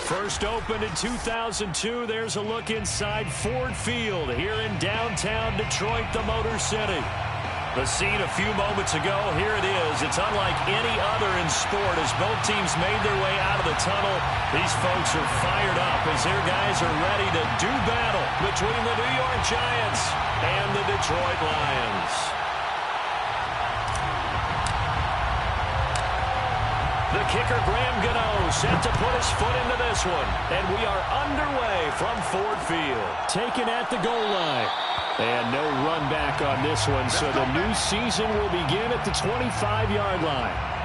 First opened in 2002, there's a look inside Ford Field here in downtown Detroit, the Motor City. The scene a few moments ago, here it is. It's unlike any other in sport as both teams made their way out of the tunnel. These folks are fired up as their guys are ready to do battle between the New York Giants and the Detroit Lions. The kicker, Graham Gano, set to put his foot into this one. And we are underway from Ford Field. Taken at the goal line. And no run back on this one, so the new season will begin at the 25-yard line.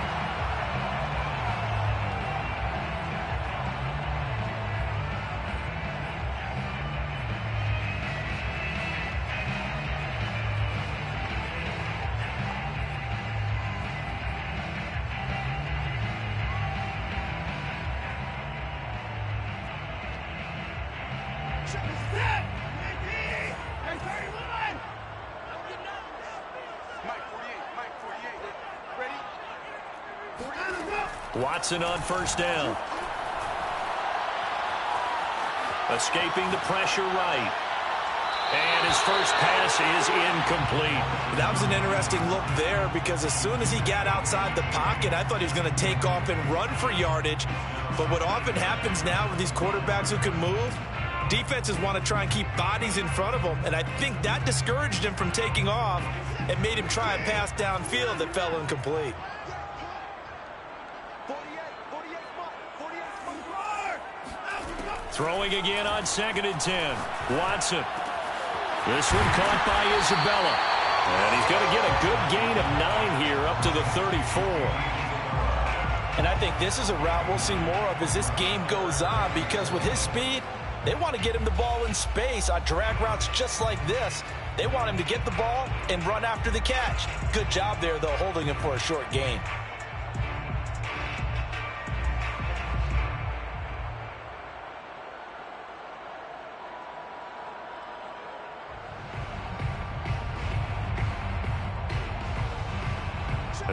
Watson on first down. Escaping the pressure right. And his first pass is incomplete. That was an interesting look there because as soon as he got outside the pocket, I thought he was going to take off and run for yardage. But what often happens now with these quarterbacks who can move, defenses want to try and keep bodies in front of them. And I think that discouraged him from taking off and made him try a pass downfield that fell incomplete. Throwing again on 2nd and 10. Watson. This one caught by Isabella. And he's going to get a good gain of 9 here up to the 34. And I think this is a route we'll see more of as this game goes on because with his speed, they want to get him the ball in space on drag routes just like this. They want him to get the ball and run after the catch. Good job there, though, holding him for a short gain.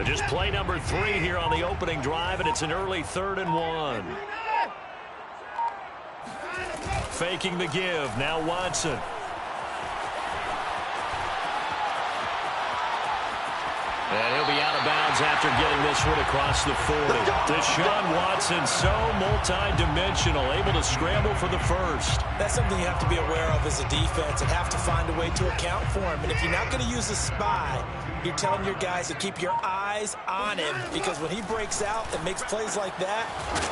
Just play number 3 here on the opening drive, and it's an early 3rd and 1. Faking the give. Now Watson. And he'll be out of bounds after getting this one across the 40. Deshaun Watson, so multi-dimensional, able to scramble for the first. That's something you have to be aware of as a defense and have to find a way to account for him. And if you're not going to use a spy, you're telling your guys to keep your eyes on him because when he breaks out and makes plays like that,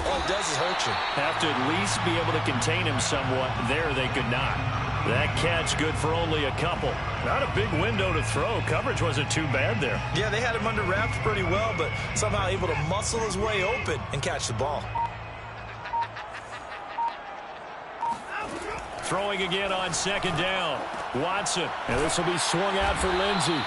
all he does is hurt you. Have to at least be able to contain him somewhat. There they could not. That catch good for only a couple. Not a big window to throw. Coverage wasn't too bad there. Yeah, they had him under wraps pretty well, but somehow able to muscle his way open and catch the ball. Throwing again on 2nd down. Watson. And this will be swung out for Lindsey.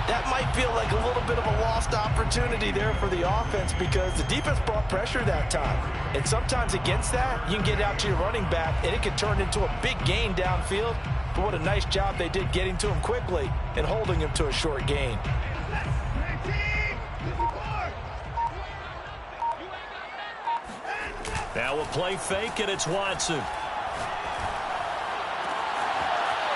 That might feel like a little bit of a lost opportunity there for the offense because the defense brought pressure that time. And sometimes against that, you can get out to your running back, and it can turn into a big gain downfield. But what a nice job they did getting to him quickly and holding him to a short gain. Now we'll play fake, and it's Watson.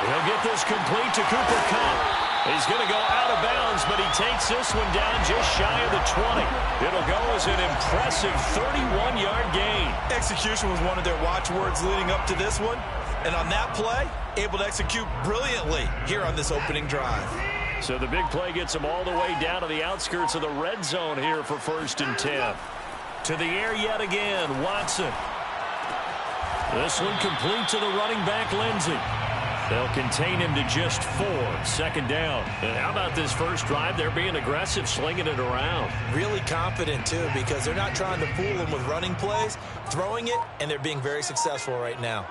He'll get this complete to Cooper Kupp. He's going to go out of bounds, but he takes this one down just shy of the 20. It'll go as an impressive 31-yard gain. Execution was one of their watchwords leading up to this one. And on that play, able to execute brilliantly here on this opening drive. So the big play gets him all the way down to the outskirts of the red zone here for 1st and 10. To the air yet again, Watson. This one complete to the running back, Lindsey. They'll contain him to just 4. 2nd down. And how about this first drive? They're being aggressive, slinging it around. Really confident, too, because they're not trying to fool him with running plays, throwing it, and they're being very successful right now.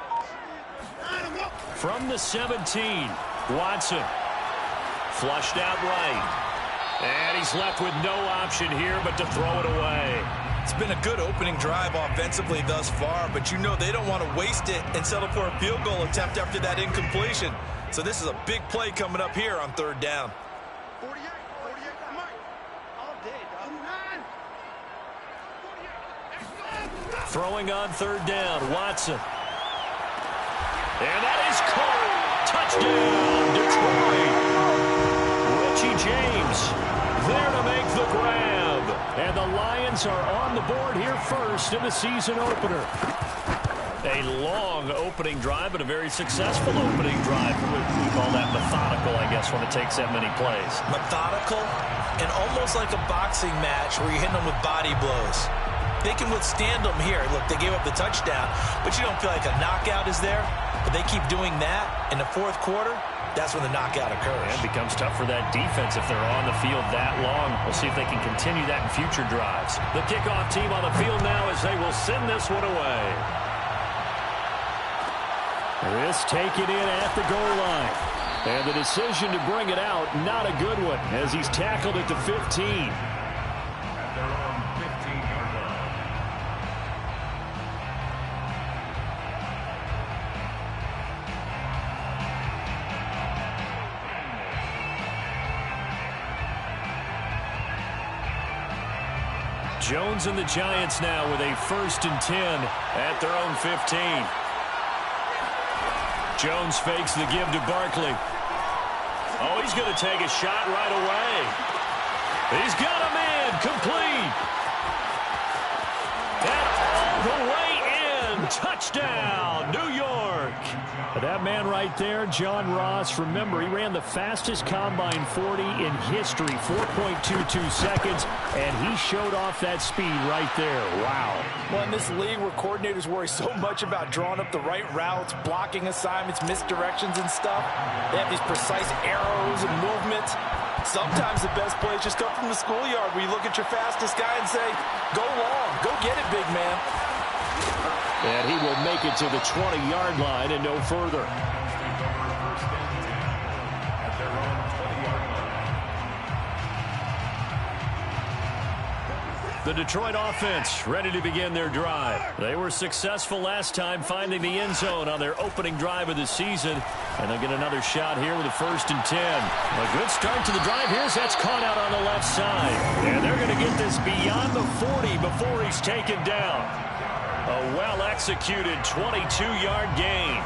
From the 17, Watson. Flushed out right. And he's left with no option here but to throw it away. It's been a good opening drive offensively thus far, but you know they don't want to waste it and settle for a field goal attempt after that incompletion. So this is a big play coming up here on 3rd down. 48, all day, dog. Throwing on third down, Watson. And that is caught. Touchdown, Detroit. Richie James there to make the grab. And the Lions are on the board here first in the season opener. A long opening drive, but a very successful opening drive. We call that methodical, I guess, when it takes that many plays. Methodical and almost like a boxing match where you're hitting them with body blows. They can withstand them here. Look, they gave up the touchdown, but you don't feel like a knockout is there. But they keep doing that in the fourth quarter. That's when the knockout occurs. And it becomes tough for that defense if they're on the field that long. We'll see if they can continue that in future drives. The kickoff team on the field now as they will send this one away. This taken in at the goal line. And the decision to bring it out, not a good one, as he's tackled at the 15. Jones and the Giants now with a 1st and 10 at their own 15. Jones fakes the give to Barkley. Oh, he's going to take a shot right away. He's got a man complete. And all the way in. Touchdown, New York. That man right there, John Ross, remember, he ran the fastest combine 40 in history, 4.22 seconds, and he showed off that speed right there. Wow. Well, in this league where coordinators worry so much about drawing up the right routes, blocking assignments, misdirections and stuff, they have these precise arrows and movements. Sometimes the best plays just come from the schoolyard where you look at your fastest guy and say, go long, go get it, big man. And he will make it to the 20-yard line and no further. The Detroit offense ready to begin their drive. They were successful last time finding the end zone on their opening drive of the season. And they'll get another shot here with a 1st and 10. A good start to the drive here as that's caught out on the left side. And they're going to get this beyond the 40 before he's taken down. A well-executed 22-yard gain.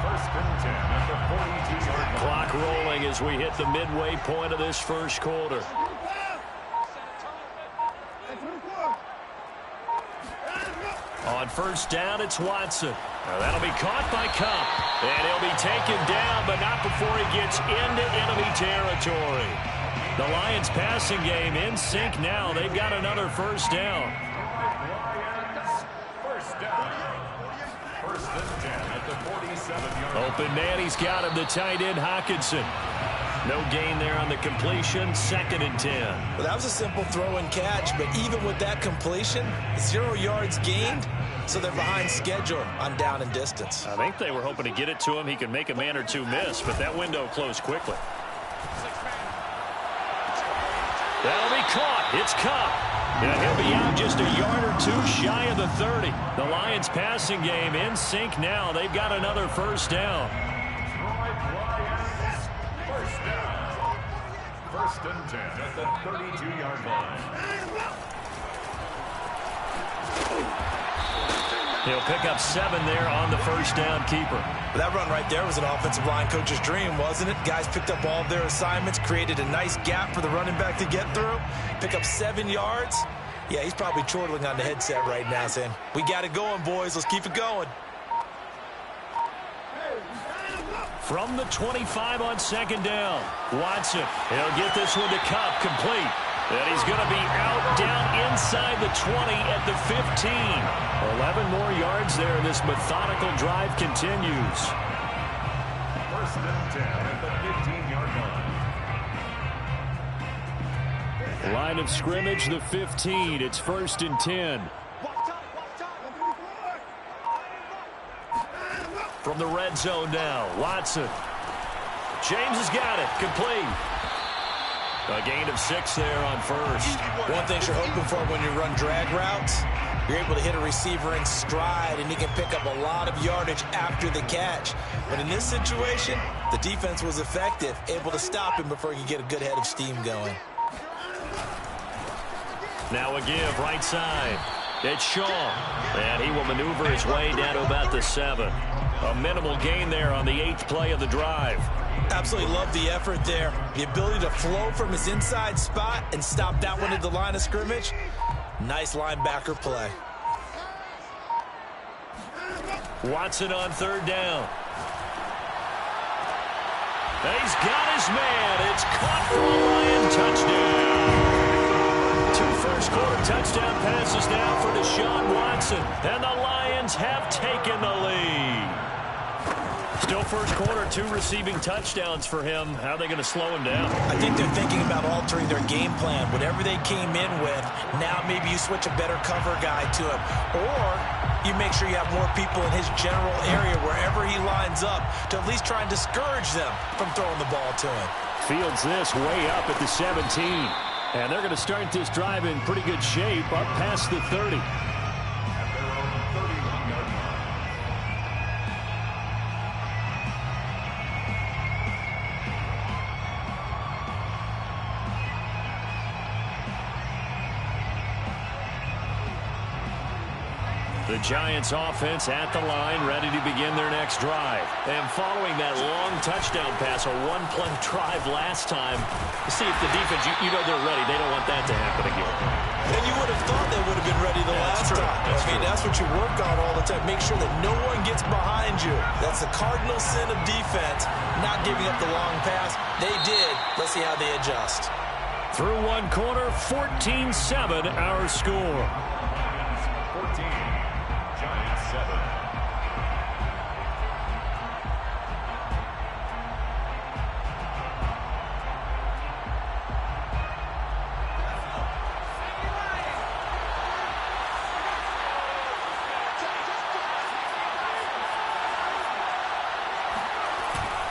1st and 10 at the 42-yard line. Clock rolling as we hit the midway point of this first quarter. On 1st down, it's Watson. Now that'll be caught by Cup. And he'll be taken down, but not before he gets into enemy territory. The Lions passing game in sync now. They've got another 1st down. 1st down. 1st and 10 at the 47-yard line. Open man, he's got him, the tight end, Hockenson. No gain there on the completion, 2nd and 10. Well, that was a simple throw and catch, but even with that completion, 0 yards gained, so they're behind schedule on down and distance. I think they were hoping to get it to him. He could make a man or two miss, but that window closed quickly. That'll be caught. It's Cup. And he'll be out just a yard or two shy of the 30. The Lions passing game in sync now. They've got another 1st down. 1st and 10 at the 32-yard line. He'll pick up 7 there on the 1st down keeper. That run right there was an offensive line coach's dream, wasn't it? Guys picked up all of their assignments, created a nice gap for the running back to get through, pick up 7 yards. Yeah, he's probably chortling on the headset right now saying, we got it going, boys. Let's keep it going. From the 25 on 2nd down, Watson. He'll get this one to Cup, complete. And he's going to be out down inside the 20 at the 15. 11 more yards there. This methodical drive continues. 1st and 10 at the 15-yard line. Line of scrimmage, the 15. It's 1st and 10. From the red zone now, Watson. James has got it, complete. A gain of 6 there on 1st. One thing you're hoping for when you run drag routes, you're able to hit a receiver in stride, and he can pick up a lot of yardage after the catch. But in this situation, the defense was effective, able to stop him before he could get a good head of steam going. Now a give, right side. It's Shaw, and he will maneuver his way down to about the 7. A minimal gain there on the 8th play of the drive. Absolutely love the effort there. The ability to flow from his inside spot and stop that one at the line of scrimmage. Nice linebacker play. Watson on 3rd down. He's got his man. It's caught for a Lion touchdown. 2 first-quarter touchdown passes now for Deshaun Watson. And the Lions have taken the lead. Still first quarter, 2 receiving touchdowns for him. How are they going to slow him down? I think they're thinking about altering their game plan. Whatever they came in with, now maybe you switch a better cover guy to him. Or you make sure you have more people in his general area wherever he lines up to at least try and discourage them from throwing the ball to him. Fields this way up at the 17. And they're going to start this drive in pretty good shape up past the 30. The Giants offense at the line, ready to begin their next drive. And following that long touchdown pass, a 1-play drive last time, see if the defense, you know they're ready. They don't want that to happen again. And you would have thought they would have been ready the last time. That's what you work on all the time. Make sure that no one gets behind you. That's the cardinal sin of defense, not giving up the long pass. They did. Let's see how they adjust. Through 1 quarter, 14-7 our score. 14. Giants 7.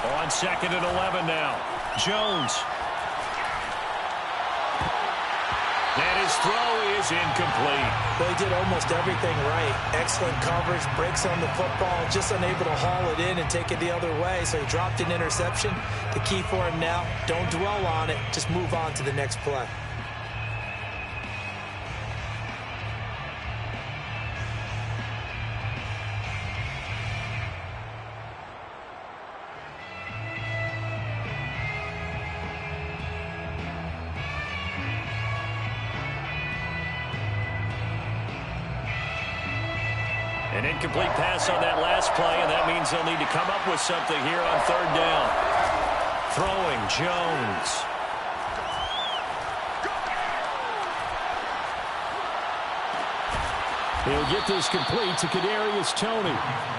On 2nd and 11 now. Jones. And his throw is incomplete. Well, he did almost everything right. Excellent coverage, breaks on the football, just unable to haul it in and take it the other way. So he dropped an interception. The key for him now, don't dwell on it. Just move on to the next play. An incomplete pass on that last play, and that means they'll need to come up with something here on 3rd down. Throwing, Jones. He'll get this complete to Kadarius Toney.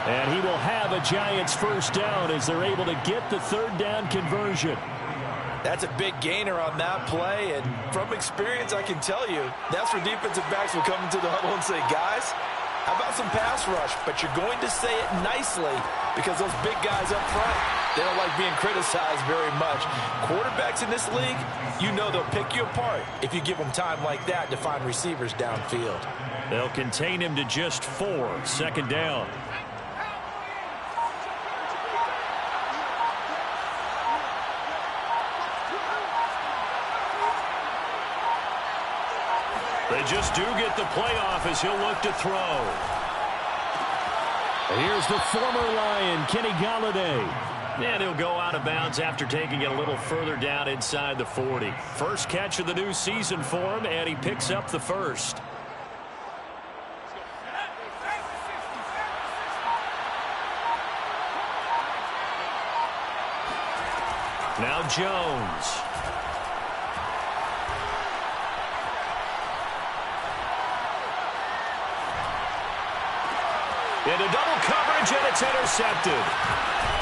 And he will have a Giants first down as they're able to get the 3rd down conversion. That's a big gainer on that play, and from experience, I can tell you, that's where defensive backs will come into the huddle and say, guys, how about some pass rush? But you're going to say it nicely because those big guys up front, they don't like being criticized very much. Quarterbacks in this league, you know they'll pick you apart if you give them time like that to find receivers downfield. They'll contain him to just 4, 2nd down. They just do get the playoff as he'll look to throw. Here's the former Lion, Kenny Golladay. And he'll go out of bounds after taking it a little further down inside the 40. First catch of the new season for him, and he picks up the first. Now Jones. Into double coverage, and it's intercepted.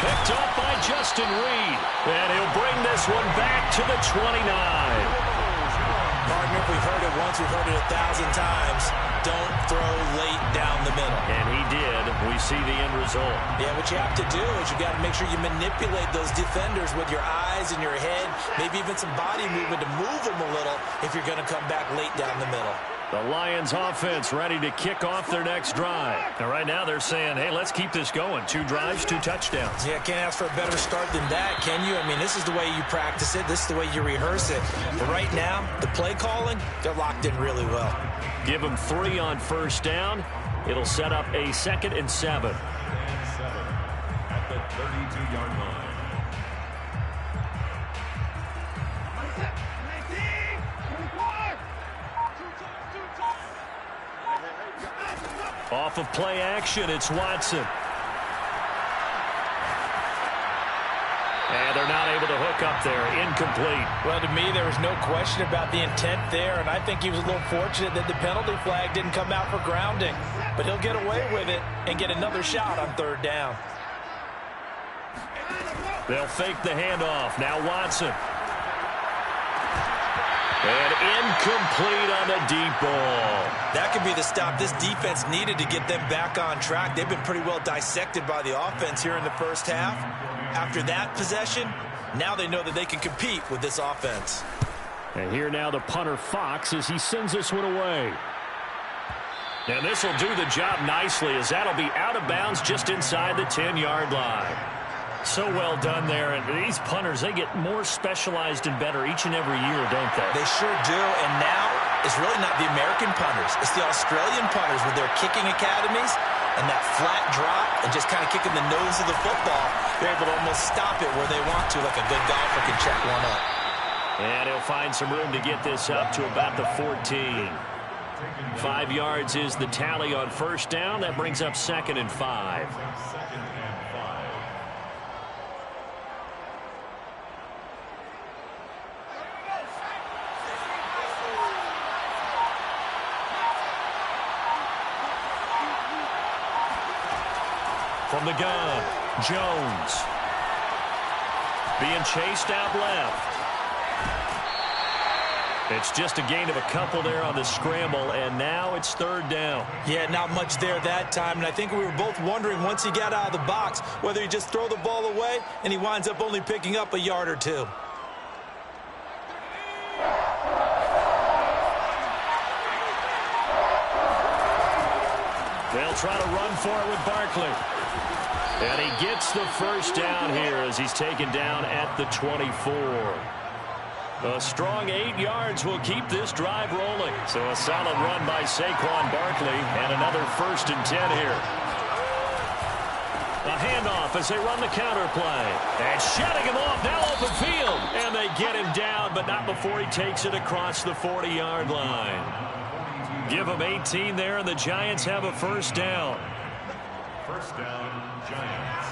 Picked up by Justin Reed. And he'll bring this one back to the 29. Partner, we've heard it once, we've heard it 1,000 times. Don't throw late down the middle. And he did. We see the end result. Yeah, what you have to do is you got to make sure you manipulate those defenders with your eyes and your head, maybe even some body movement to move them a little if you're going to come back late down the middle. The Lions offense ready to kick off their next drive. And right now they're saying, hey, let's keep this going. 2 drives, 2 touchdowns. Yeah, can't ask for a better start than that, can you? I mean, this is the way you practice it. This is the way you rehearse it. But right now, the play calling, they're locked in really well. Give them 3 on first down. It'll set up a 2nd and 7. At the 32-yard line. Off of play action, it's Watson. And they're not able to hook up there. Incomplete. Well, to me, there was no question about the intent there, and I think he was a little fortunate that the penalty flag didn't come out for grounding. But he'll get away with it and get another shot on 3rd down. They'll fake the handoff. Now Watson. And incomplete on the deep ball. That could be the stop this defense needed to get them back on track. They've been pretty well dissected by the offense here in the first half. After that possession, now they know that they can compete with this offense. And here now the punter Fox as he sends this one away. And this will do the job nicely as that'll be out of bounds just inside the 10-yard line. So well done there. And these punters, they get more specialized and better each and every year, don't they? They sure do. And now it's really not the American punters. It's the Australian punters with their kicking academies and that flat drop and just kind of kicking the nose of the football. They're able to almost stop it where they want to, like a good golfer can check one up. And he'll find some room to get this up to about the 14. 5 yards is the tally on first down. That brings up 2nd and 5. From the gun, Jones. Being chased out left. It's just a gain of a couple there on the scramble, and now it's 3rd down. Yeah, not much there that time, and I think we were both wondering once he got out of the box whether he just throw the ball away, and he winds up only picking up a yard or 2. They'll try to run for it with Barkley. And he gets the first down here as he's taken down at the 24. A strong 8 yards will keep this drive rolling. So a solid run by Saquon Barkley and another 1st and 10 here. A handoff as they run the counter play. And shutting him off now open field. And they get him down, but not before he takes it across the 40-yard line. Give him 18 there, and the Giants have a first down. First down, Giants.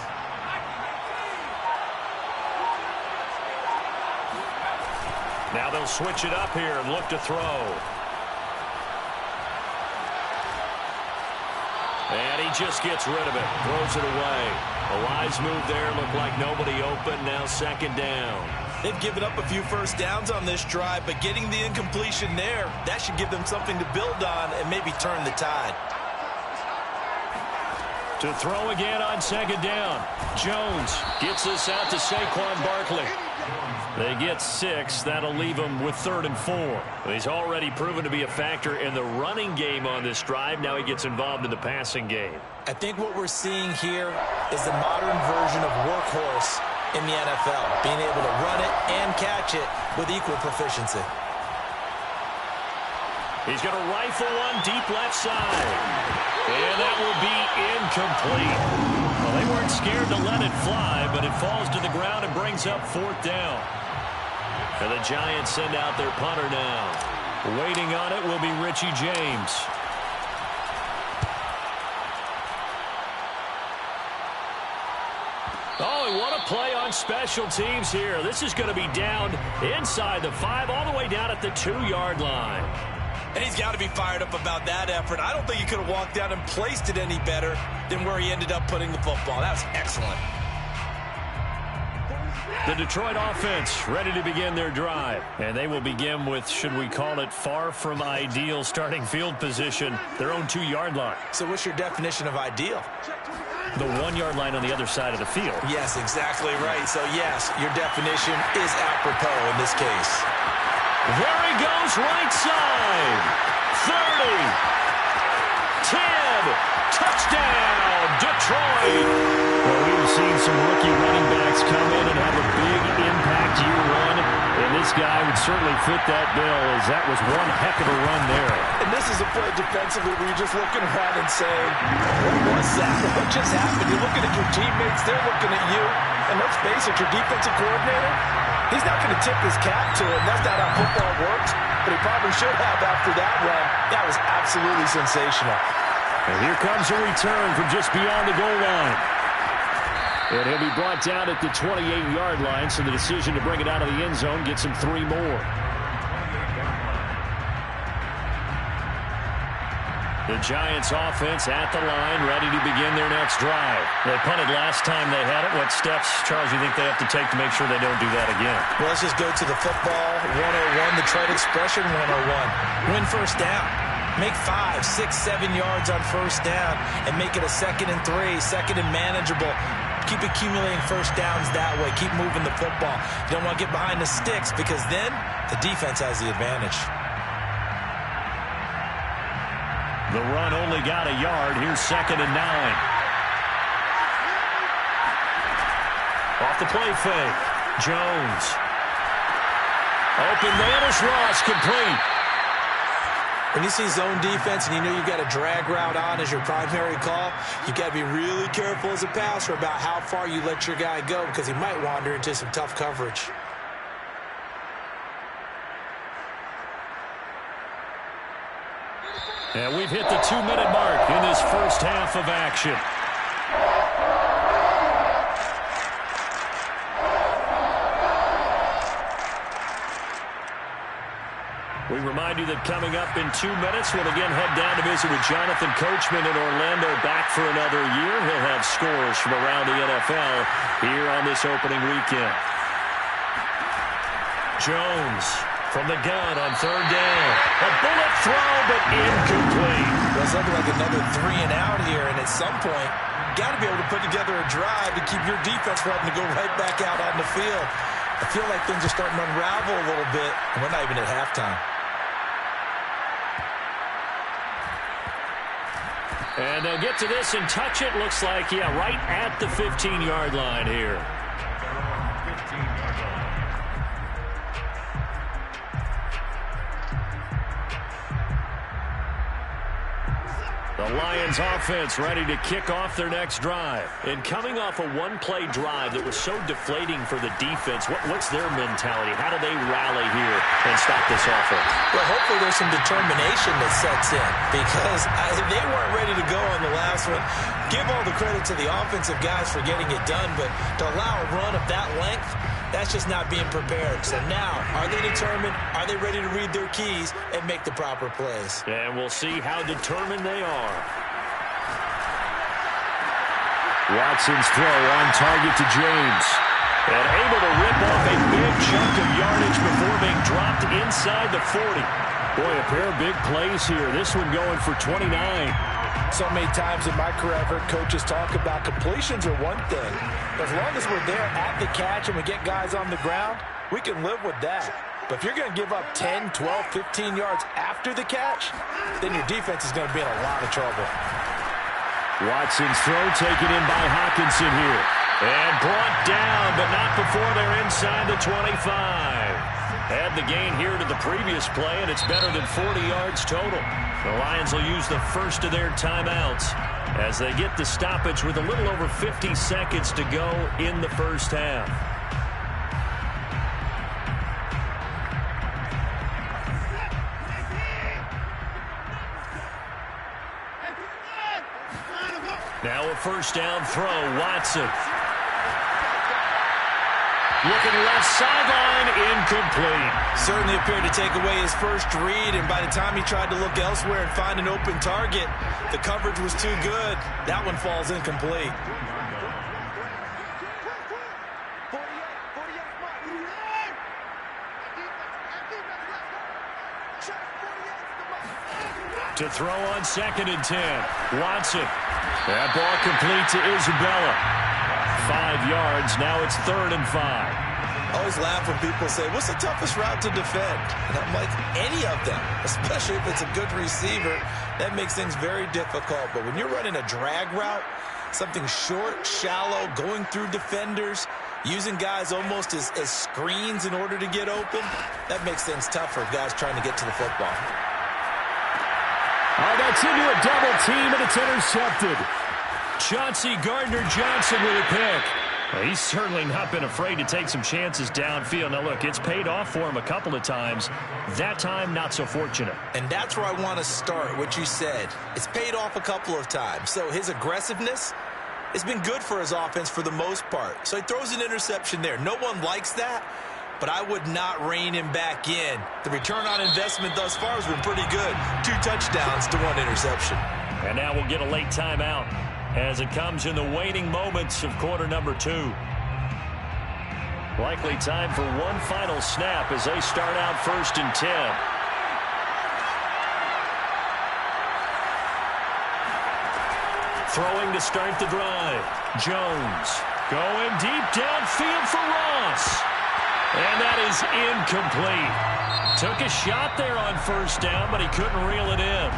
Now they'll switch it up here and look to throw. And he just gets rid of it. Throws it away. A wise move there. Looked like nobody open. Now 2nd down. They've given up a few first downs on this drive, but getting the incompletion there, that should give them something to build on and maybe turn the tide. To throw again on 2nd down. Jones gets this out to Saquon Barkley. They get 6. That'll leave him with 3rd and 4. He's already proven to be a factor in the running game on this drive. Now he gets involved in the passing game. I think what we're seeing here is the modern version of workhorse in the NFL, being able to run it and catch it with equal proficiency. He's going to rifle one deep left side. And that will be incomplete. Well, they weren't scared to let it fly, but it falls to the ground and brings up 4th down. And the Giants send out their punter now. Waiting on it will be Richie James. Oh, what a play on special teams here. This is going to be down inside the 5, all the way down at the 2-yard line. And he's got to be fired up about that effort. I don't think he could have walked down and placed it any better than where he ended up putting the football. That was excellent. The Detroit offense ready to begin their drive. And they will begin with, should we call it, far from ideal starting field position, their own 2-yard line. So what's your definition of ideal? The 1-yard line on the other side of the field. Yes, exactly right. So, yes, your definition is apropos in this case. There he goes, right side. 30. 10. Touchdown, Detroit. Well, we've seen some rookie running backs come in and have a big impact year one, and this guy would certainly fit that bill, as that was one heck of a run there. And this is a play defensively where you're just looking around and saying, what was that? What just happened? You're looking at your teammates, they're looking at you, and let's face it, your defensive coordinator, he's not going to tip his cap to him. That's not how football works, but he probably should have after that run. That was absolutely sensational. And here comes a return from just beyond the goal line. And he'll be brought down at the 28-yard line, so the decision to bring it out of the end zone gets him 3 more. The Giants offense at the line, ready to begin their next drive. They punted last time they had it. What steps, Charles, you think they have to take to make sure they don't do that again? Well, let's just go to the football 101, the trade expression 101. Win first down. Make 5, 6, 7 yards on first down and make it a 2nd and 3, 2nd and manageable. Keep accumulating first downs that way. Keep moving the football. You don't want to get behind the sticks because then the defense has the advantage. The run only got a yard. Here's 2nd and 9. Off the play fake. Jones. Open man is Ross, complete. When you see zone defense and you know you've got a drag route on as your primary call, you've got to be really careful as a passer about how far you let your guy go because he might wander into some tough coverage. And we've hit the 2-minute mark in this first half of action. We remind you that coming up in 2 minutes, we'll again head down to visit with Jonathan Coachman in Orlando, back for another year. He'll have scores from around the NFL here on this opening weekend. Jones from the gun on 3rd down. A bullet throw, but incomplete. Well, it's looking like another 3 and out here, and at some point, got to be able to put together a drive to keep your defense from having to go right back out on the field. I feel like things are starting to unravel a little bit, and we're not even at halftime. And they'll get to this and touch it. Looks like, yeah, right at the 15-yard line here. 15-yard line. The Lions offense ready to kick off their next drive. And coming off a one-play drive that was so deflating for the defense, what's their mentality? How do they rally here and stop this offense? Well, hopefully there's some determination that sets in because they weren't ready to go on the last one. Give all the credit to the offensive guys for getting it done, but to allow a run of that length, that's just not being prepared. So now, are they determined? Are they ready to read their keys and make the proper plays? And we'll see how determined they are. Watson's throw on target to James. And able to rip off a big chunk of yardage before being dropped inside the 40. Boy, a pair of big plays here. This one going for 29. So many times in my career, I've heard coaches talk about completions are one thing. As long as we're there at the catch and we get guys on the ground, we can live with that. But if you're going to give up 10, 12, 15 yards after the catch, then your defense is going to be in a lot of trouble. Watson's throw taken in by Hawkinson here. And brought down, but not before they're inside the 25. Had the gain here to the previous play, and it's better than 40 yards total. The Lions will use the first of their timeouts as they get the stoppage with a little over 50 seconds to go in the first half. Now a first down throw, Watson. Looking left sideline, incomplete. Certainly appeared to take away his first read, and by the time he tried to look elsewhere and find an open target, the coverage was too good. That one falls incomplete. To throw on 2nd and 10. Watson. That ball complete to Isabella. 5 yards. Now it's 3rd and 5. I always laugh when people say, what's the toughest route to defend? And I'm like, any of them, especially if it's a good receiver. That makes things very difficult. But when you're running a drag route, something short, shallow, going through defenders, using guys almost as screens in order to get open, that makes things tough for guys trying to get to the football. Oh, that's into a double team, and it's intercepted. Chauncey Gardner-Johnson with a pick. Well, he's certainly not been afraid to take some chances downfield. Now, look, it's paid off for him a couple of times. That time, not so fortunate. And that's where I want to start, what you said. It's paid off a couple of times. So his aggressiveness has been good for his offense for the most part. So he throws an interception there. No one likes that, but I would not rein him back in. The return on investment thus far has been pretty good. 2 touchdowns to 1 interception. And now we'll get a late timeout as it comes in the waning moments of quarter number 2. Likely time for one final snap as they start out 1st and 10. Throwing to start the drive. Jones going deep downfield for Ross. And that is incomplete. Took a shot there on 1st down, but he couldn't reel it in.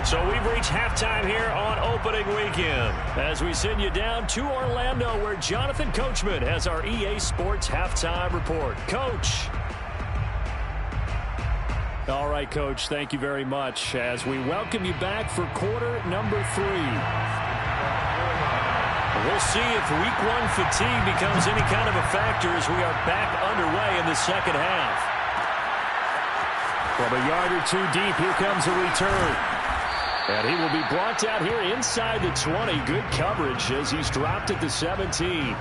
So we've reached halftime here on opening weekend as we send you down to Orlando where Jonathan Coachman has our EA Sports halftime report. Coach. All right, Coach, thank you very much as we welcome you back for quarter number 3. We'll see if week 1 fatigue becomes any kind of a factor as we are back underway in the second half. From a yard or 2 deep, here comes a return. And he will be brought down here inside the 20. Good coverage as he's dropped at the 17.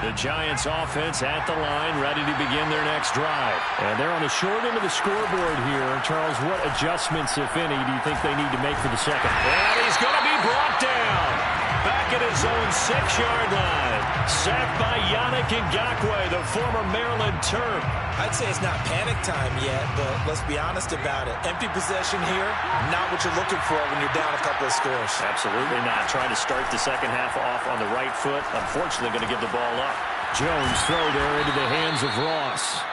The Giants offense at the line, ready to begin their next drive. And they're on the short end of the scoreboard here. Charles, what adjustments, if any, do you think they need to make for the second? And he's going to be brought down. Back at his own 6-yard line. Sacked by Yannick Ngakoue, the former Maryland Terp. I'd say it's not panic time yet, but let's be honest about it. Empty possession here, not what you're looking for when you're down a couple of scores. Absolutely not. Trying to start the second half off on the right foot. Unfortunately, going to give the ball up. Jones throw there into the hands of Ross.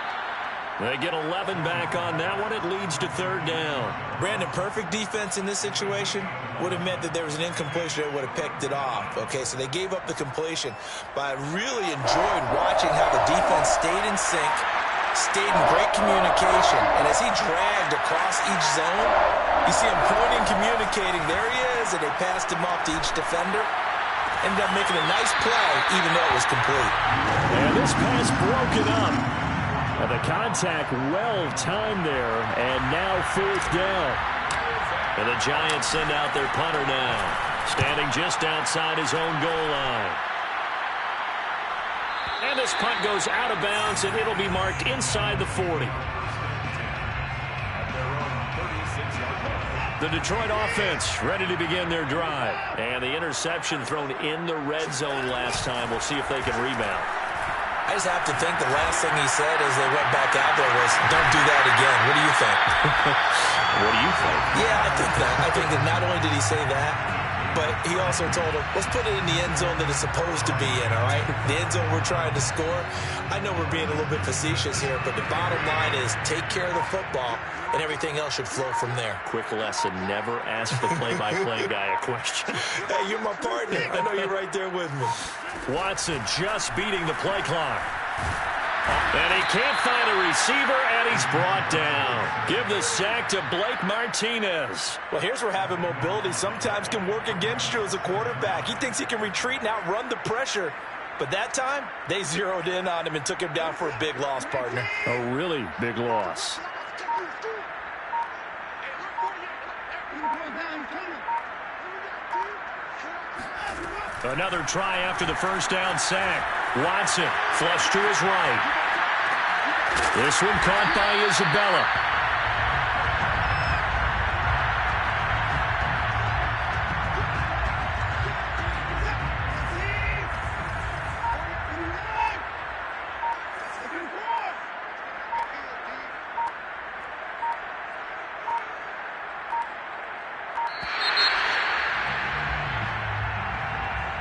They get 11 back on that one. It leads to 3rd down. Brandon, perfect defense in this situation would have meant that there was an incompletion that would have picked it off. Okay, so they gave up the completion. But I really enjoyed watching how the defense stayed in sync, stayed in great communication. And as he dragged across each zone, you see him pointing, communicating. There he is, and they passed him off to each defender. Ended up making a nice play, even though it was complete. And this pass broken up. And the contact well-timed there, and now 4th down. And the Giants send out their punter now, standing just outside his own goal line. And this punt goes out of bounds, and it'll be marked inside the 40. The Detroit offense ready to begin their drive. And the interception thrown in the red zone last time. We'll see if they can rebound. I just have to think the last thing he said as they went back out there was, don't do that again. What do you think? What do you think? Yeah, I think that. I think that not only did he say that, but he also told him, let's put it in the end zone that it's supposed to be in, all right? The end zone we're trying to score. I know we're being a little bit facetious here, but the bottom line is take care of the football, and everything else should flow from there. Quick lesson, never ask the play-by-play guy a question. Hey, you're my partner. I know you're right there with me. Watson just beating the play clock. And he can't find a receiver, and he's brought down. Give the sack to Blake Martinez. Well, here's where having mobility sometimes can work against you as a quarterback. He thinks he can retreat and outrun the pressure. But that time, they zeroed in on him and took him down for a big loss, partner. A really big loss. Another try after the 1st down sack. Watson flush to his right. This one caught by Isabella.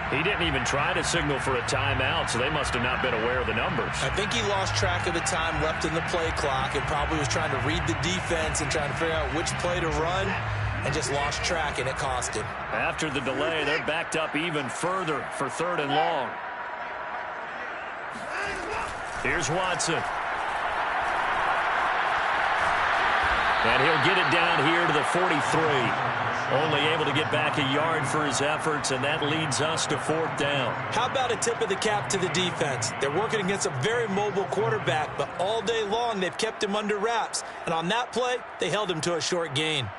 He didn't even try to signal for a timeout, so they must have not been aware of the numbers. I think he lost track of the time left in the play clock and probably was trying to read the defense and trying to figure out which play to run and just lost track, and it cost him. After the delay, they're backed up even further for 3rd and long. Here's Watson. And he'll get it down here to the 43. Only able to get back a yard for his efforts, and that leads us to 4th down. How about a tip of the cap to the defense? They're working against a very mobile quarterback, but all day long they've kept him under wraps. And on that play, they held him to a short gain.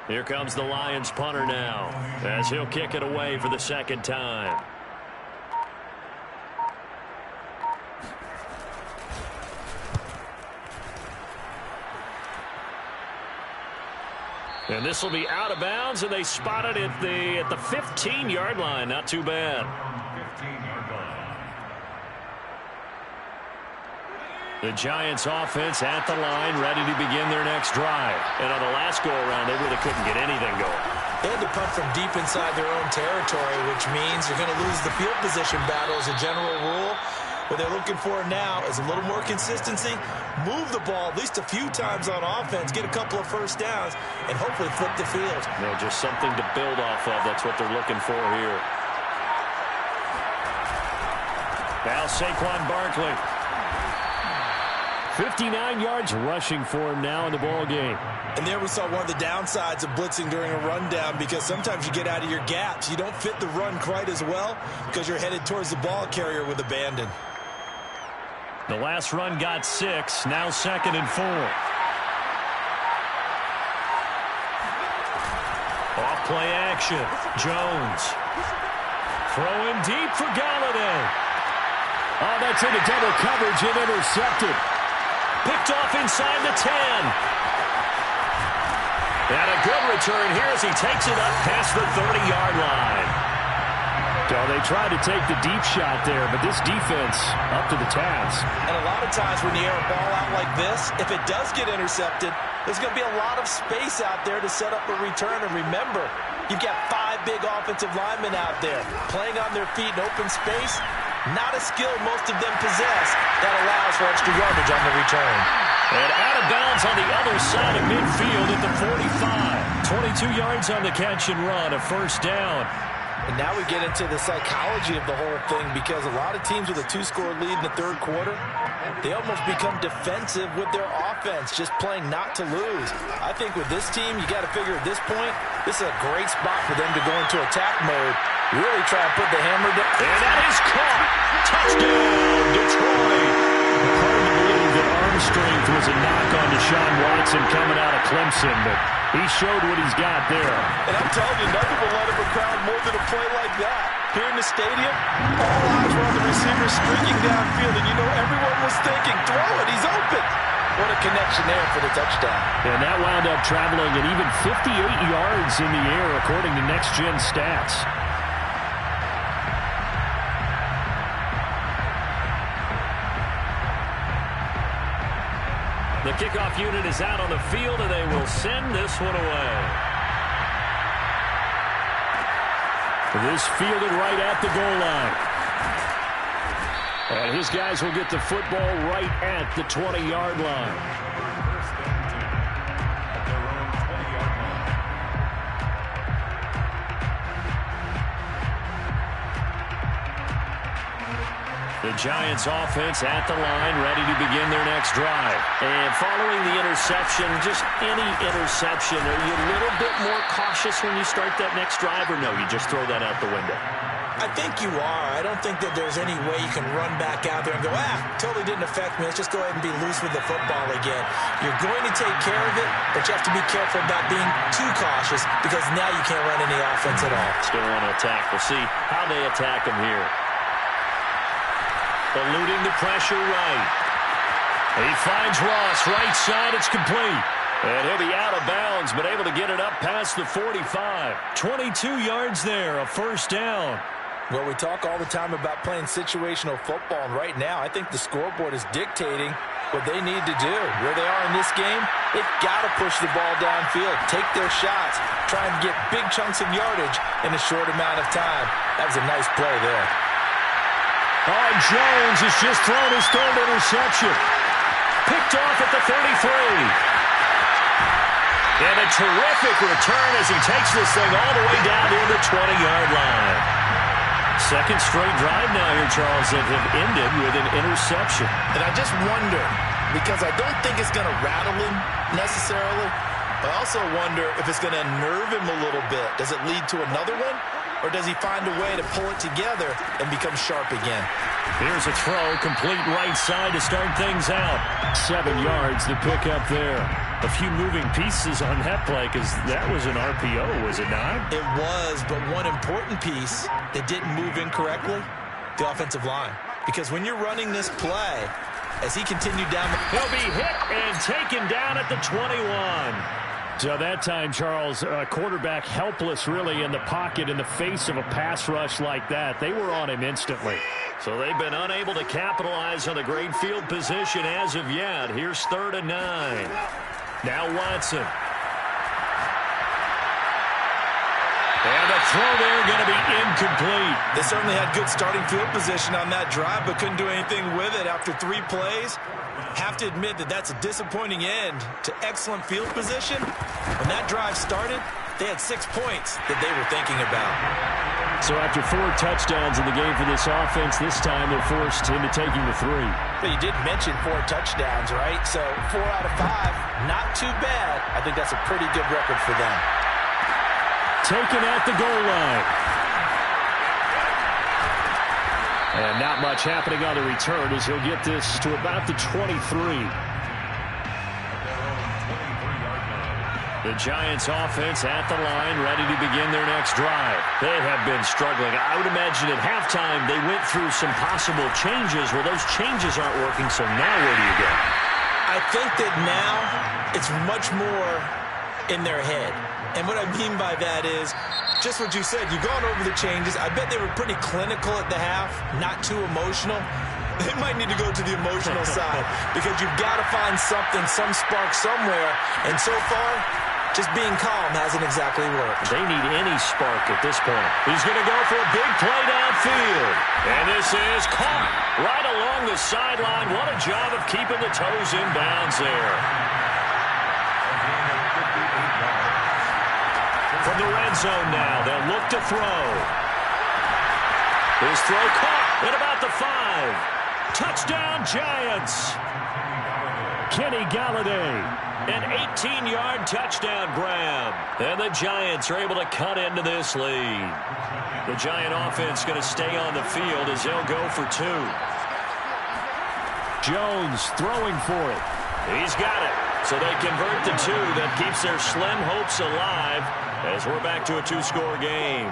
Here comes the Lions punter now, as he'll kick it away for the 2nd time. And this will be out of bounds, and they spot it at the 15-yard line. Not too bad. 15-yard line. The Giants offense at the line, ready to begin their next drive. And on the last go-around, they really couldn't get anything going. They had to punt from deep inside their own territory, which means you're going to lose the field position battle as a general rule. What they're looking for now is a little more consistency, move the ball at least a few times on offense, get a couple of first downs, and hopefully flip the field. No, just something to build off of. That's what they're looking for here. Now Saquon Barkley. 59 yards rushing for him now in the ball game. And there we saw one of the downsides of blitzing during a rundown, because sometimes you get out of your gaps. You don't fit the run quite as well because you're headed towards the ball carrier with abandon. The last run got 6, now 2nd and 4. Off play action. Jones. Throwing deep for Galladay. Oh, that's into double coverage and intercepted. Picked off inside the 10. And a good return here as he takes it up past the 30-yard line. So they tried to take the deep shot there, but this defense up to the task. And a lot of times when you air a ball out like this, if it does get intercepted, there's going to be a lot of space out there to set up a return. And remember, you've got 5 big offensive linemen out there playing on their feet in open space. Not a skill most of them possess that allows for extra yardage on the return. And out of bounds on the other side of midfield at the 45. 22 yards on the catch and run, a 1st down. And now we get into the psychology of the whole thing, because a lot of teams with a 2-score lead in the 3rd quarter, they almost become defensive with their offense, just playing not to lose. I think with this team, you got to figure at this point, this is a great spot for them to go into attack mode. Really try to put the hammer down. And that is caught. Touchdown, Detroit. Hard to believe that arm strength was a knock on Deshaun Watson coming out of Clemson, but he showed what he's got there. And I'm telling you, nothing will let him a crowd more than a play like that. Here in the stadium, all eyes were on the receiver streaking downfield, and you know everyone was thinking, throw it, he's open. What a connection there for the touchdown. And that wound up traveling at even 58 yards in the air, according to Next Gen Stats. The kickoff unit is out on the field, and they will send this one away. This fielded right at the goal line. And his guys will get the football right at the 20-yard line. The Giants offense at the line, ready to begin their next drive. And following the interception, just any interception, are you a little bit more cautious when you start that next drive, or no, you just throw that out the window? I think you are. I don't think that there's any way you can run back out there and go, totally didn't affect me. Let's just go ahead and be loose with the football again. You're going to take care of it, but you have to be careful about being too cautious, because now you can't run any offense at all. Still want to attack. We'll see how they attack him here. Eluding the pressure right. He finds Ross, right side, it's complete. And he'll be out out of bounds, but able to get it up past the 45. 22 yards there, a first down. Well, we talk all the time about playing situational football, and right now I think the scoreboard is dictating what they need to do. Where they are in this game, they've got to push the ball downfield, take their shots, try and get big chunks of yardage in a short amount of time. That was a nice play there. Oh, Jones has just thrown his third interception. Picked off at the 33. And a terrific return as he takes this thing all the way down to the 20-yard line. Second straight drive now here, Charles, that have ended with an interception. And I just wonder, because I don't think it's going to rattle him necessarily, but I also wonder if it's going to nerve him a little bit. Does it lead to another one? Or does he find a way to pull it together and become sharp again? Here's a throw, complete right side to start things out. 7 yards to pick up there. A few moving pieces on that play because that was an RPO, was it not? It was, but one important piece that didn't move incorrectly, the offensive line. Because when you're running this play, as he continued down the... He'll be hit and taken down at the 21. So that time, Charles, quarterback helpless really in the pocket in the face of a pass rush like that. They were on him instantly. So they've been unable to capitalize on the great field position as of yet. Here's 3rd and 9. Now Watson. And the throw there going to be incomplete. They certainly had good starting field position on that drive, but couldn't do anything with it after 3 plays. Have to admit that that's a disappointing end to excellent field position. When that drive started, they had 6 points that they were thinking about. So after 4 touchdowns in the game for this offense, this time they're forced into taking the 3. But you did mention 4 touchdowns, right? So 4 out of 5, not too bad. I think that's a pretty good record for them. Taken at the goal line. And not much happening on the return as he'll get this to about the 23. The Giants offense at the line, ready to begin their next drive. They have been struggling. I would imagine at halftime they went through some possible changes. Well, those changes aren't working, so now where do you go? I think that now it's much more in their head. And what I mean by that is just what you said. You've gone over the changes. I bet they were pretty clinical at the half, not too emotional. They might need to go to the emotional side because you've got to find something, some spark somewhere. And so far, just being calm hasn't exactly worked. They need any spark at this point. He's going to go for a big play downfield. And this is caught right along the sideline. What a job of keeping the toes in bounds there. From the red zone now, they'll look to throw. His throw caught at about the 5. Touchdown, Giants. Kenny Galladay, an 18-yard touchdown grab. And the Giants are able to cut into this lead. The Giant offense going to stay on the field as they'll go for 2. Jones throwing for it. He's got it. So they convert the 2. That keeps their slim hopes alive as we're back to a 2-score game.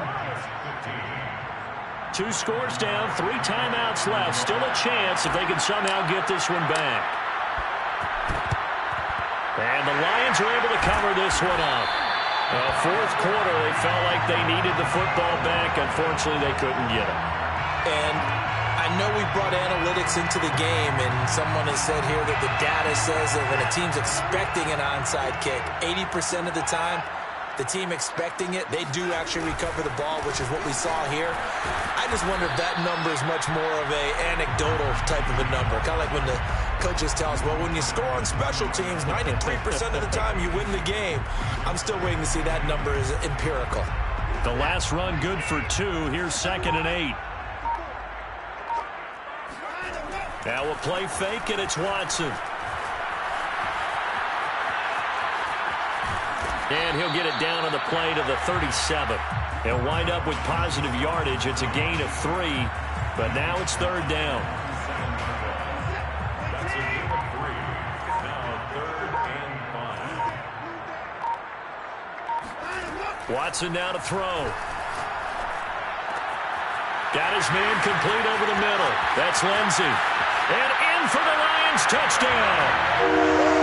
2 scores down, 3 timeouts left. Still a chance if they can somehow get this one back. And the Lions are able to cover this one up. Fourth quarter, they felt like they needed the football back. Unfortunately, they couldn't get it. And I know we brought analytics into the game, and someone has said here that the data says that when a team's expecting an onside kick, 80% of the time, the team expecting it, they do actually recover the ball, which is what we saw here. I just wonder if that number is much more of a anecdotal type of a number. Kind of like when the coaches tell us, well, when you score on special teams, 93% of the time you win the game. I'm still waiting to see that number is empirical. The last run good for 2. Here's 2nd and 8. Now a play fake, and it's Watson. And he'll get it down on the play to the 37. He'll wind up with positive yardage. It's a gain of 3, but now it's 3rd down. That's a gain of 3. Now 3rd and 5. Watson now to throw. Got his man complete over the middle. That's Lindsey. And in for the Lions touchdown.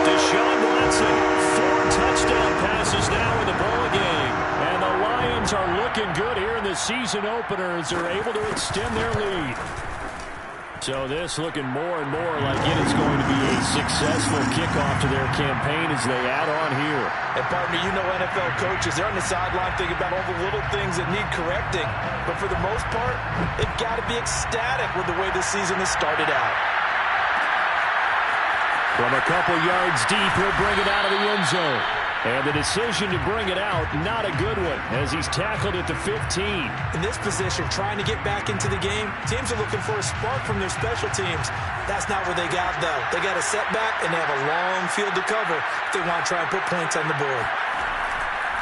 Deshaun Watson, 4 touchdown looking good here in the season opener as they're able to extend their lead. So this looking more and more like it is going to be a successful kickoff to their campaign as they add on here. And partner, you know NFL coaches, they're on the sideline thinking about all the little things that need correcting. But for the most part, they've got to be ecstatic with the way this season has started out. From a couple yards deep, he'll bring it out of the end zone. And the decision to bring it out, not a good one, as he's tackled at the 15. In this position, trying to get back into the game, teams are looking for a spark from their special teams. That's not what they got, though. They got a setback, and they have a long field to cover if they want to try and put points on the board.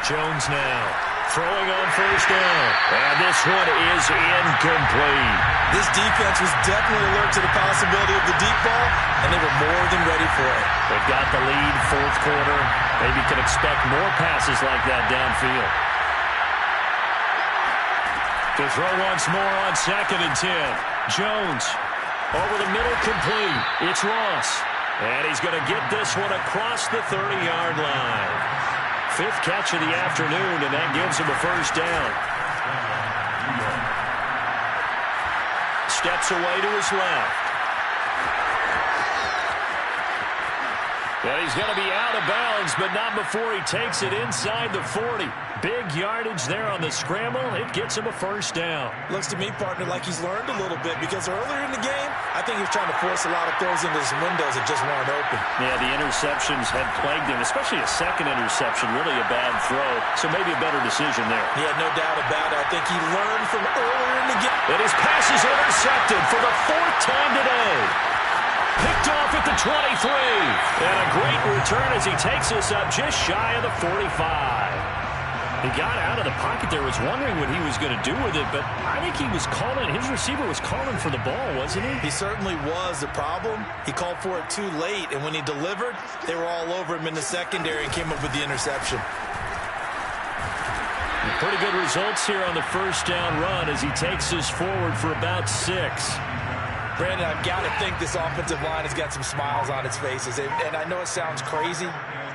Jones now, throwing on first down. And this one is incomplete. This defense was definitely alert to the possibility of the deep ball, and they were more than ready for it. They've got the lead, fourth quarter. Maybe can expect more passes like that downfield. To throw once more on 2nd and 10. Jones over the middle, complete. It's Ross. And he's going to get this one across the 30-yard line. 5th catch of the afternoon, and that gives him a first down. Steps away to his left. And he's going to be out of bounds, but not before he takes it inside the 40. Big yardage there on the scramble. It gets him a first down. Looks to me, partner, like he's learned a little bit, because earlier in the game, I think he was trying to force a lot of throws into some windows that just weren't open. Yeah, the interceptions had plagued him, especially a second interception, really a bad throw. So maybe a better decision there. Yeah, no doubt about it. I think he learned from earlier in the game. And his pass is intercepted for the 4th time today. Picked off at the 23. And a great return as he takes us up just shy of the 45. He got out of the pocket there, was wondering what he was going to do with it, but I think he was calling, his receiver was calling for the ball, wasn't he? He certainly was. The problem, he called for it too late, and when he delivered, they were all over him in the secondary and came up with the interception. Pretty good results here on the first down run as he takes us forward for about 6. Brandon, I've got to think this offensive line has got some smiles on its faces. And I know it sounds crazy,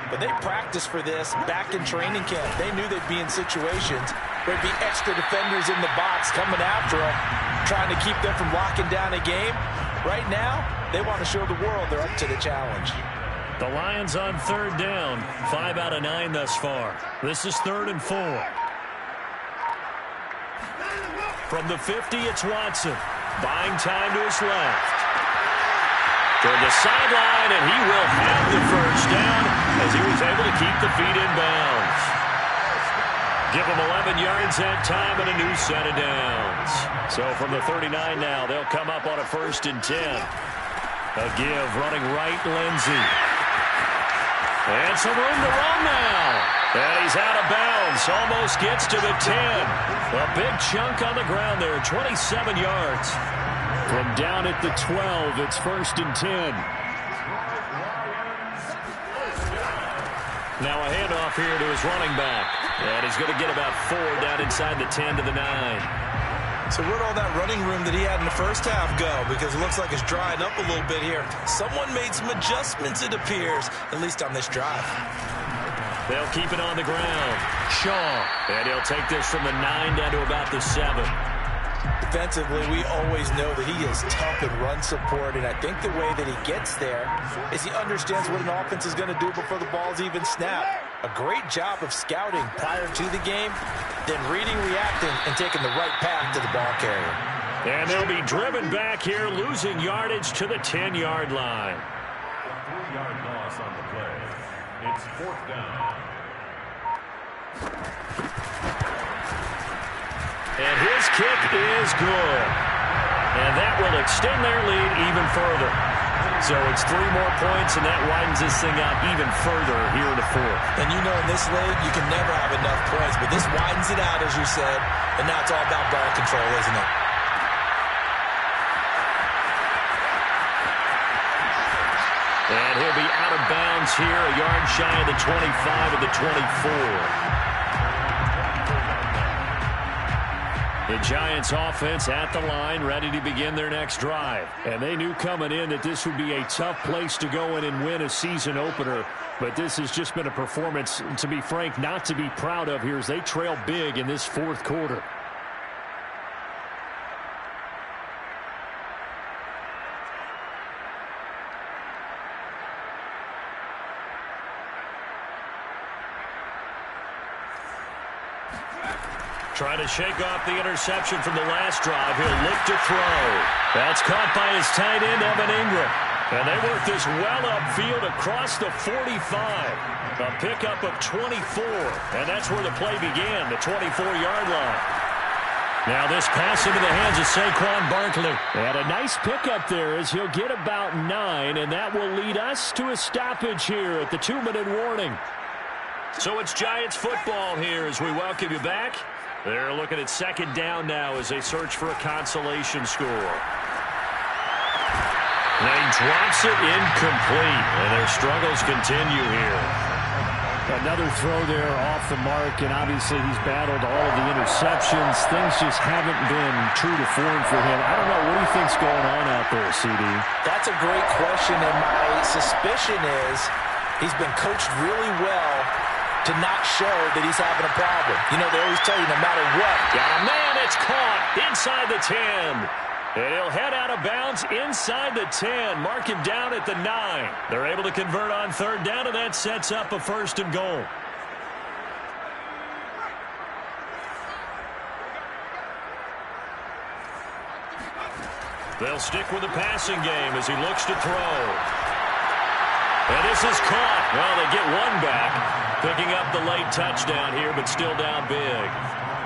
but they practiced for this back in training camp. They knew they'd be in situations where there'd be extra defenders in the box coming after them, trying to keep them from locking down a game. Right now, they want to show the world they're up to the challenge. The Lions on 3rd down. 5 out of 9 thus far. This is 3rd and 4. From the 50, it's Watson. Buying time to his left. Toward the sideline, and he will have the first down as he was able to keep the feet in bounds. Give him 11 yards that time and a new set of downs. So from the 39 now, they'll come up on a 1st and 10. A give running right, Lindsey. And some room to run now. And he's out of bounds. Almost gets to the 10. A big chunk on the ground there. 27 yards. From down at the 12, it's 1st and 10. Now a handoff here to his running back. And he's going to get about 4 down inside the 10 to the 9. So where'd all that running room that he had in the first half go? Because it looks like it's drying up a little bit here. Someone made some adjustments, it appears, at least on this drive. They'll keep it on the ground. Shaw. And he'll take this from the 9 down to about the 7. Defensively, we always know that he is tough in run support, and I think the way that he gets there is he understands what an offense is going to do before the ball's even snapped. A great job of scouting prior to the game, then reading, reacting, and taking the right path to the ball carrier. And they'll be driven back here, losing yardage to the 10-yard line. 3-yard loss on the play. It's 4th down. And his kick is good. And that will extend their lead even further. So it's 3 more points, and that widens this thing out even further here in the 4th. And you know in this league, you can never have enough points, but this widens it out, as you said, and now it's all about ball control, isn't it? And he'll be out of bounds here, a yard shy of the 25 of the 24. The Giants offense at the line, ready to begin their next drive. And they knew coming in that this would be a tough place to go in and win a season opener. But this has just been a performance, to be frank, not to be proud of here as they trail big in this fourth quarter. Trying to shake off the interception from the last drive. He'll look to throw. That's caught by his tight end, Evan Ingram. And they work this well upfield across the 45. A pickup of 24. And that's where the play began, the 24-yard line. Now this pass into the hands of Saquon Barkley. And a nice pickup there as he'll get about 9. And that will lead us to a stoppage here at the 2-minute warning. So it's Giants football here as we welcome you back. They're looking at second down now as they search for a consolation score. They drops it incomplete, and their struggles continue here. Another throw there off the mark, and obviously he's battled all of the interceptions. Things just haven't been true to form for him. I don't know. What do you think's going on out there, CD? That's a great question, and my suspicion is he's been coached really well to not show that he's having a problem. You know, they always tell you no matter what. Got a man, it's caught inside the 10. And he'll head out of bounds inside the 10. Mark him down at the 9. They're able to convert on third down, and that sets up a 1st and goal. They'll stick with the passing game as he looks to throw. And this is caught. Well, they get one back. Picking up the late touchdown here, but still down big.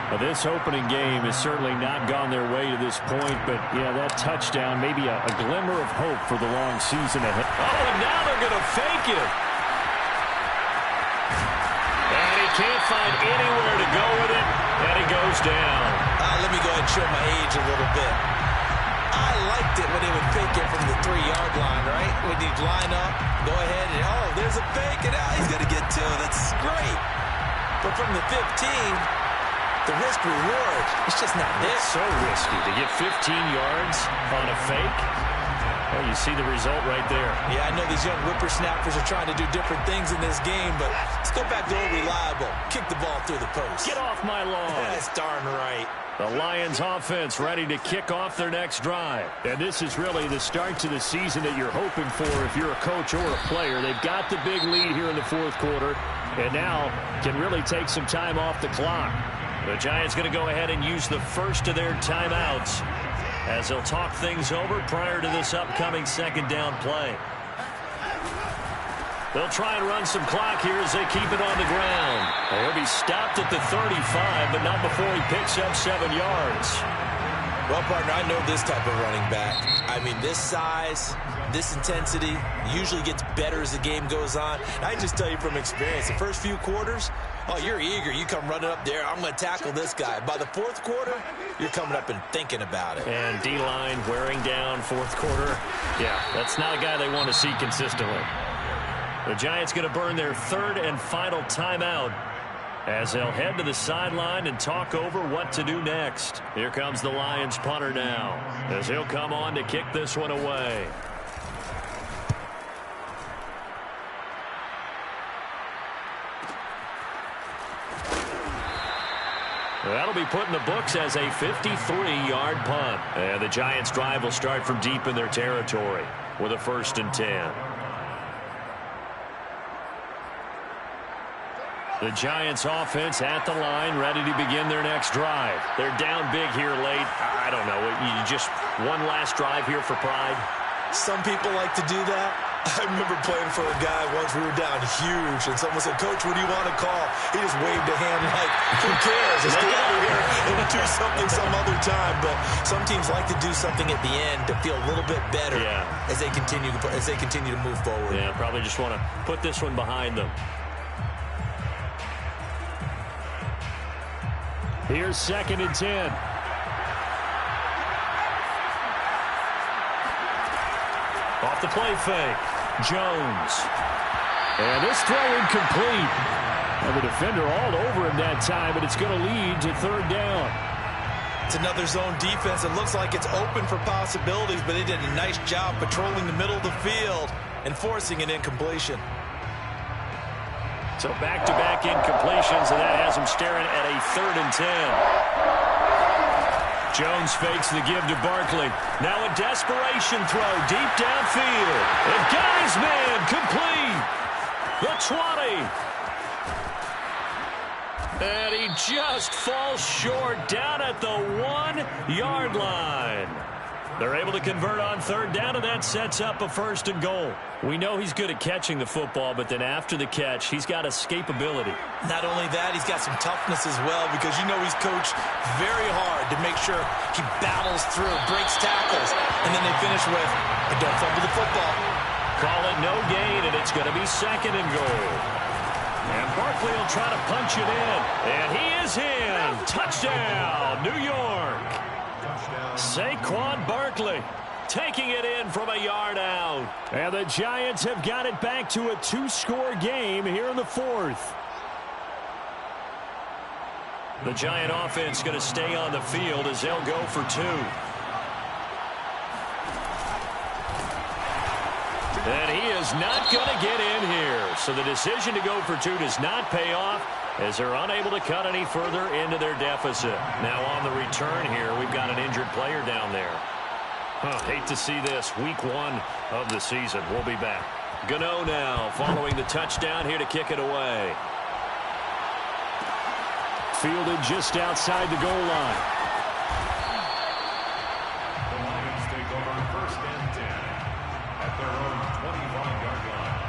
Well, this opening game has certainly not gone their way to this point, but, yeah, that touchdown, maybe a glimmer of hope for the long season ahead. Oh, and now they're going to fake it. And he can't find anywhere to go with it, and he goes down. Let me go ahead and show my age a little bit. I liked it when they would fake it from the 3-yard line, right? When you'd line up, go ahead, and, oh, there's a fake, and now he's going to get 2. That's great. But from the 15, the risk-reward, it's just not there. It's so risky to get 15 yards on a fake. Well, you see the result right there. Yeah, I know these young whippersnappers are trying to do different things in this game, but let's go back to old reliable. Kick the ball through the post. Get off my lawn. That's darn right. The Lions offense ready to kick off their next drive. And this is really the start to the season that you're hoping for if you're a coach or a player. They've got the big lead here in the fourth quarter, and now can really take some time off the clock. The Giants going to go ahead and use the first of their timeouts as they'll talk things over prior to this upcoming second down play. They'll try and run some clock here as they keep it on the ground. He'll be stopped at the 35, but not before he picks up 7 yards. Well, partner, I know this type of running back. I mean, this size, this intensity usually gets better as the game goes on. And I just tell you from experience, the first few quarters, oh, you're eager. You come running up there. I'm going to tackle this guy. By the fourth quarter, you're coming up and thinking about it. And D-line wearing down fourth quarter. Yeah, that's not a guy they want to see consistently. The Giants going to burn their third and final timeout as they'll head to the sideline and talk over what to do next. Here comes the Lions punter now as he'll come on to kick this one away. That'll be put in the books as a 53-yard punt. And the Giants' drive will start from deep in their territory with a 1st and 10. The Giants offense at the line, ready to begin their next drive. They're down big here late. I don't know. You just one last drive here for pride? Some people like to do that. I remember playing for a guy once. We were down huge, and someone said, "Coach, what do you want to call?" He just waved a hand like, who cares? Let's get out of here and do something some other time. But some teams like to do something at the end to feel a little bit better as they continue to move forward. Yeah, probably just want to put this one behind them. Here's 2nd and 10. Off the play fake. Jones. And this throw incomplete. And the defender all over him that time, but it's going to lead to 3rd down. It's another zone defense. It looks like it's open for possibilities, but they did a nice job patrolling the middle of the field and forcing an incompletion. So back-to-back incompletions, and that has him staring at a 3rd and 10. Jones fakes the give to Barkley. Now a desperation throw deep downfield. And got his man complete. The 20. And he just falls short down at the 1-yard line. They're able to convert on 3rd down, and that sets up a 1st and goal. We know he's good at catching the football, but then after the catch, he's got escapability. Not only that, he's got some toughness as well, because you know he's coached very hard to make sure he battles through, breaks tackles, and then they finish with, but don't fumble the football. Call it no gain, and it's going to be 2nd and goal. And Barkley will try to punch it in. And he is in. Touchdown, New York. Saquon Barkley taking it in from a yard out. And the Giants have got it back to a 2-score game here in the 4th. The Giant offense going to stay on the field as they'll go for 2. And he is not going to get in here. So the decision to go for 2 does not pay off as they're unable to cut any further into their deficit. Now on the return here, we've got an injured player down there. Hate to see this. Week 1 of the season. We'll be back. Gano now following the touchdown here to kick it away. Fielded just outside the goal line. The Lions take over 1st and 10 at their own 25-yard line.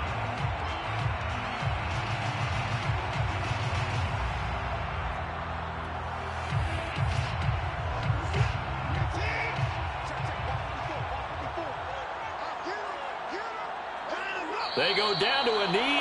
They go down to a knee.